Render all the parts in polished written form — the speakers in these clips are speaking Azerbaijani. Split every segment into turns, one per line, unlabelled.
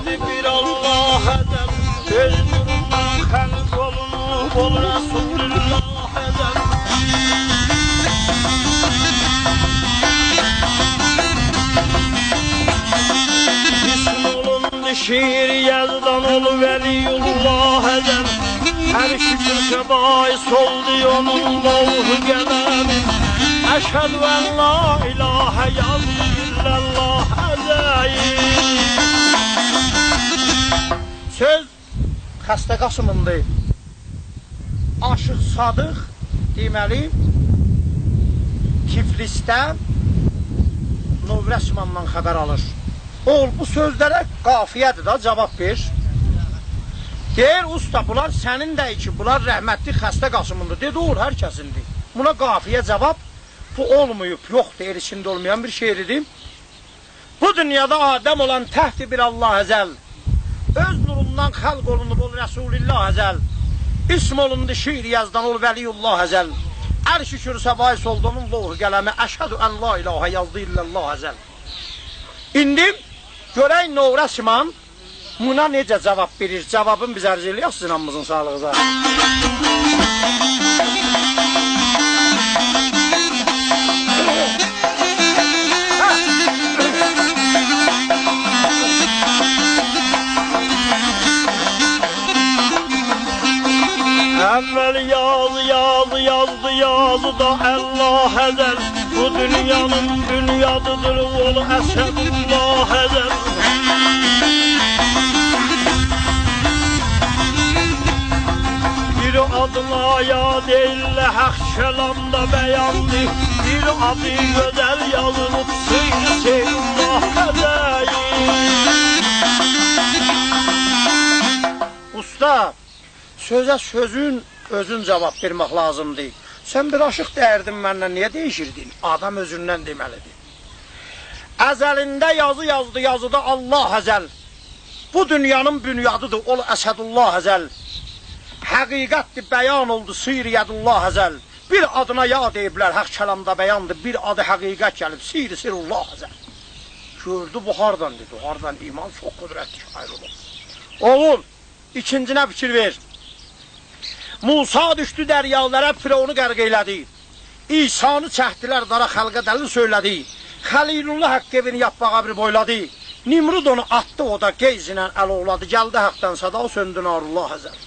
Əşhədü bir Allah əzəl, öz nurundan xəlq olunub, ol Rəsulullah əzəl. İsm olundu şiir yazdan, ol Veliyullah əzəl. Hər şükür səbais oldu onun lovhu qələmi. Əşhədü ən la ilahə yazdı illallah əzəl. Söz Xəstə Qasımındır. Aşıq Sadıq deməli Tiflisdən Novrəsimandan xəbər alır. Oğul, bu sözlərə qafiyədir da, cavab ver. Deyir, usta, bunlar sənin də ki, bunlar rəhmətli Xəstə Qasımındır. Dedi, oğul, hər kəsindir. Buna qafiyə cavab, bu olmayıb, yoxdur, el içində olmayan bir şeiridir. Bu dünyada Adəm olan təhti bir Allah əzəl, öz nurundan xəlq olunub, ol Rəsulillah əzəl. İsm olundu şiir yazdan, ol Veliyullah əzəl. Ər şükür səbais oldu onun lovhu qələmi. Əşhədü ən la ilahə yazdı illallah əzəl. İndi görək Novrəsiman buna necə cavab verir? Cavabın biz ərz eləyək sizin hamımızın sağlığıza. Əvvəl yazdı da Allah əzəl. Bu dünyanın dünyadıdır, ol Əsədullah əzəl. Bir adına yad eylə haq kəlamda bəyandır. Bir adı gözəl yazılıb sıyr Seyyidullah əzəl. Usta, sözə sözün özün cavab vermək lazımdır. Sən bir aşıq dəyirdin məndən, niyə deyişirdin? Adam özündən deməlidir. Əzəlində yazı yazdı, yazıda Allah əzəl. Bu dünyanın bünyadıdır, ol Əsədullah əzəl. Həqiqətdir, bəyan oldu, Siriyədullah əzəl. Bir adına yad eyiblər, haq kəlamda bəyandır. Bir adı həqiqət gəlib, Sirullah əzəl. Gördü, bu hardan dedi, hardan iman çox qüdrətli şair olur. Oğul, ikincinə fikir ver. Musa düşdü dəryalara, Firavunu qərq elədi. İsanı çəkdilər dara, xəlqə dəlil söylədi. Xəlilullah haqq evini yapbağa bir boyladı. Nimrud onu atdı, o da geyzinə əl oğladı. Gəldi haqdan sada, o söndü narullah əzəl.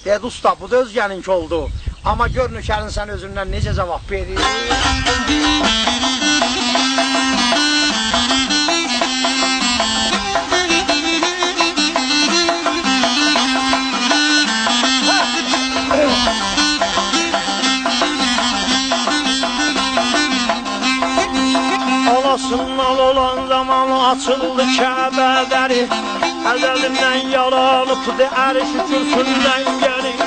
Dedi, usta, bu da özgəninki oldu. Amma gör nökərin sən özündən necə cavab verir. Anasından olan zamanı açıldı Kəbə dəri. Əzəlindən yaranıbdı, əri şükürsündən gəlir.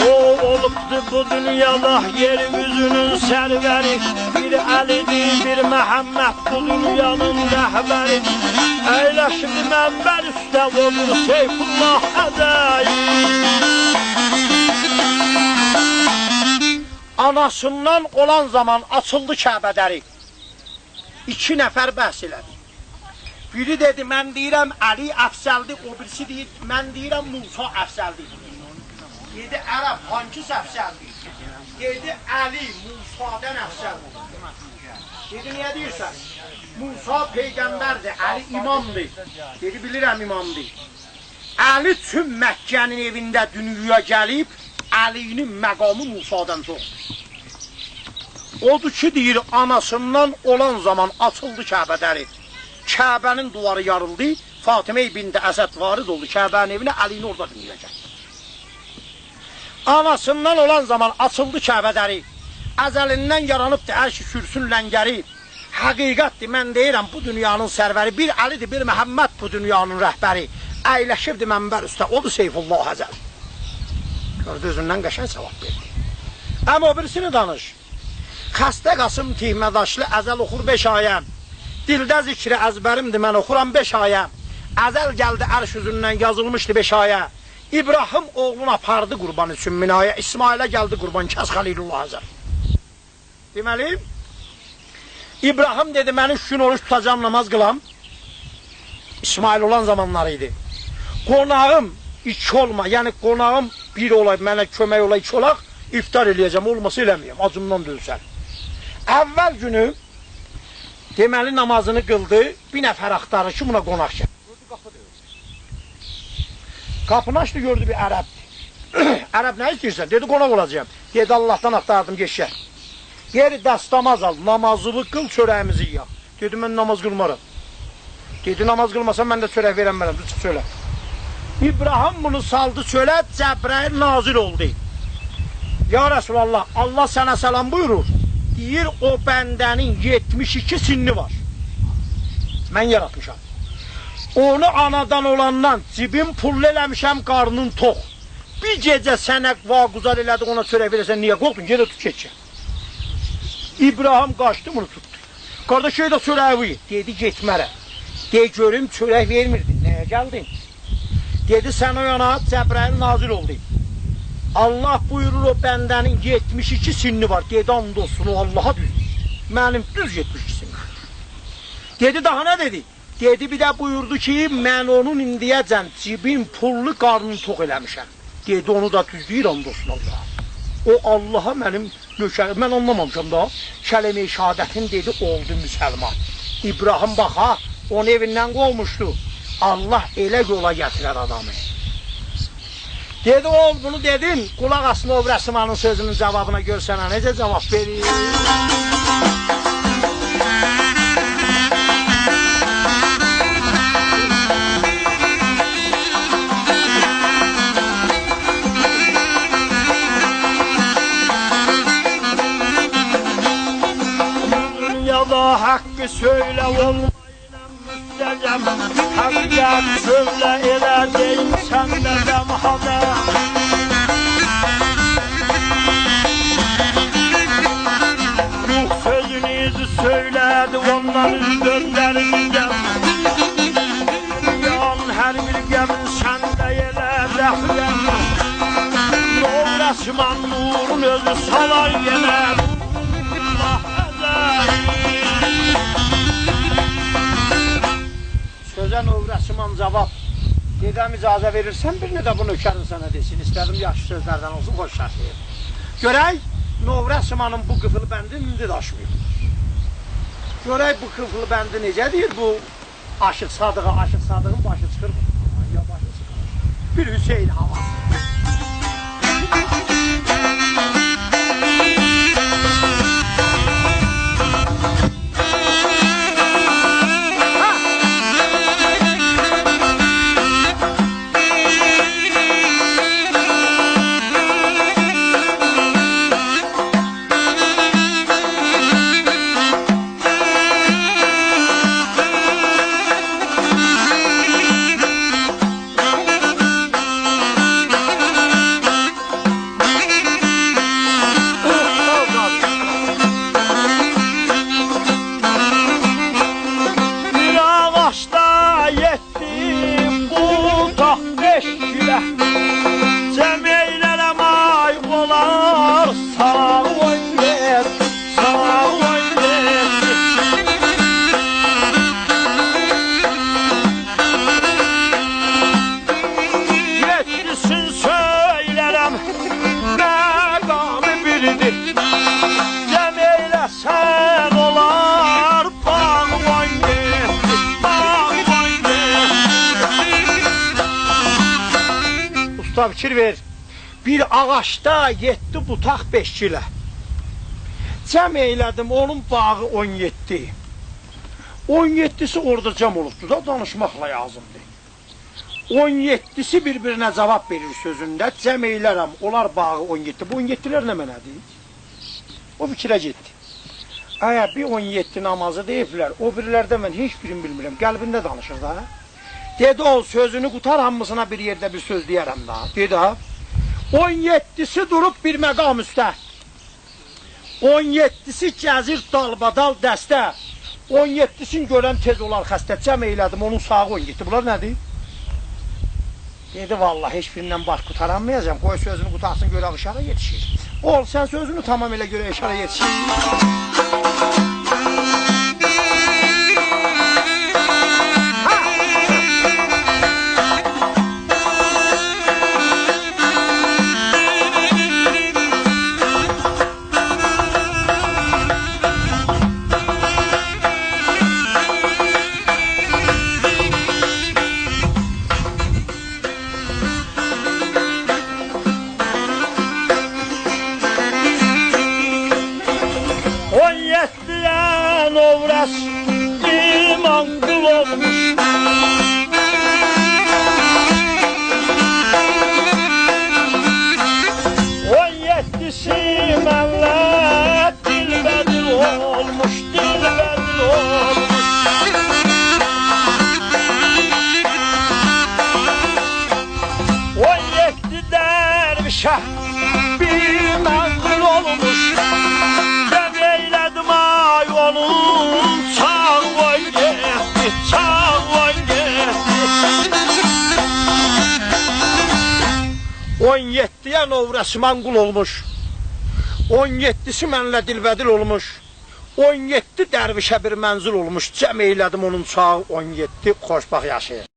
O olubdu bu dünyada yeryüzünün sərvəri. Bir Əlidir, bir Məhəmməd bu dünyanın rəhbəri. Əyləşdi mənbər üstə olur Seyfullah əzəl. Anasından olan zaman açıldı Kəbə dəri. İki nəfər bəhs elədi. Biri dedi, mən deyirəm Əli əfsəldir, o birisi deyir, mən deyirəm Musa əfsəldir. Dedi, ərəb, hangisi əfsəldir? Dedi, Əli Musadan əfsəldir. Dedi, niyə deyirsən? Musa peyğəmbərdir, Əli imamdır. Dedi, bilirəm imamdır. Əli tüm Məkkənin evində dünyaya gəlib, Əlinin məqamı Musadan çoxdur. Odur ki, deyir, anasından olan zaman açıldı Kəbə dəri. Kəbənin duvarı yarıldı, Fatimə bint Əsəd varid oldu Kəbənin evinə, Əlini orada dünyaya gəldi. Anasından olan zaman açıldı Kəbə dəri. Əzəlindən yaranıbdır hər ki kürsün ləngəri. Həqiqətdir, mən deyirəm, bu dünyanın sərvəri. Bir Əlidir, bir Məhəmməd bu dünyanın rəhbəri. Əyləşibdir mənbər üstə, odur Seyfullah əzəl. Gördü, özündən qəşəng cavab verdi. Amma o birisini danış. Xəstə Qasım Tihmədaşlı əzəl oxur 5 ayə. Dildə zikri əzbərimdir, mən oxuram 5 ayə. Əzəl gəldi ərş üzündən yazılmışdı 5 ayə. İbrahim oğlunu apardı qurban üçün minaya. İsmailə gəldi qurban, kəs Xəlilullah əzəl. Deməli, İbrahim dedi, mən 3 gün oruç tutacağım, namaz qılam. İsmail olan zamanlarıydı. Qonağım 2 olma, yəni qonağım 1 olay, mənə kömək olay 2 olaq, iftar eləyəcəm, olması eləməyəm, acımdan dölsən. Əvvəl günü deməli namazını qıldı, bir nəfər axtarır ki, buna qonaq gəlir. Qapını açdı, gördü bir ərəbdir. Ərəb nə istəyirsən? Dedi, qonaq olacağım. Dedi, Allahdan axtardım, geçər. Geri dəstəmaz al, namazını qıl, çörəyimizi yiyək. Dedi, mən namaz qılmaram. Dedi, namaz qılmasam, mən də çörək verəmərəm, çıx çölə. İbrahim bunu saldı çölə, Cəbrail nazil oldu. Ya Resulallah, Allah sənə səlam buyurur. Deyir, o bəndənin 72 sinni var. Mən yaratmışam. Onu anadan olandan cibim pullu eləmişəm, qarnın tox. Bir gecə sənə vaquzar elədik, ona çörək verəsən, niyə qorxdun? Gedə tut keçəcək. İbrahim qaçdı, bunu tutdu. Qardaş, şeydə çörəyi dedi, getmərə. De, görüm, çörək vermirdi. Nəyə gəldin? Dedi, sən o yana, Cəbrail nazil oldu. Allah buyurur, o bəndənin 72 sinni var. Dedi, and olsun, o Allaha düzdür. Mənim düz 72 sinni. Dedi, daha nə dedi? Dedi, bir də buyurdu ki, mən onun indiyəcən cibin pullu qarnını tox eləmişəm. Dedi, onu da düzdür, and olsun Allaha. O Allaha mənim nökərim, mən anlamamışam da, kəlime-i şəhadətin dedi, oldu müsəlman. İbrahim baxa, onu evindən qolmuşdu. Allah elə yola gətirər adamı. Dedi, oğul bunu dedin, qulaq asma o Rəsmanın sözünün cavabına görsənə, necə cavab verir? Dünyada hakkı söyle olmayla müstecem, hakikat söyle edeceğim sende demhada. Ruh sözünüzü söyledi, onları döndüreceğim. Dünyanın her bir gemin sende yele dehlem. Nur Resman nurun özü salar yine. Sözə Növrəsiman cavab. Dedəm, icazə verirsən, birini də bu nökərin sənə desin. İstədim, yaxşı sözlərdən olsun, xoş şərtliyim. Görək, Növrəsimanın bu qıfıl bəndi indi daşmıyor. Görək, bu qıfıl bəndi necədir? Bu Aşıq Sadığa, Aşıq Sadıqın başı çıxır. Ya başı çıxır. Bir Hüseyin havası. Fikir ver, bir ağaçda 7 butaq 5 kilə. Cəm eylədim, onun bağı 17. 17'si orada cəm olubdur da, danışmaqla yazımdır. 17'si bir-birinə cavab verir sözündə, cəm eylərəm, onlar bağı 17. Bu 17'lər nə mənədir? O fikrə getdi. Əgər bir 17 namazı deyiblər, o birilərdə mən heç birini bilmirəm, qəlbində danışır da. Dedi, o sözünü qutar, hamısına bir yerdə bir söz deyərəm da. Dedi, 17'si durub bir məqam üstə. 17'si gəzir dalbadal dəstə. 17'sin görəm tez olar xəstə. Cəm eylədim, onun sağı 17. Bunlar nədir? Dedi, vallahi heç birindən baş qutaranmayacam. Qoy sözünü qutarsın, görə aşağı yetişir. Ol, sən sözünü tamam elə görə aşağı yetişir. övrəs iman qul olmuş. 17'si mənlə dilbədil olmuş, dilbədil olmuş. 17 dərvişə bir mənzil olmuş. Cəm eylədim ay onun çağ vay getdi, çağ vay getdi. 17'ye novrəsiman qul olmuş. 17'si mənlə dilbədil olmuş. 17 dərvişə bir mənzil olmuş. Cəm eylədim onun çağı 17 xoşbaxt yaşayır.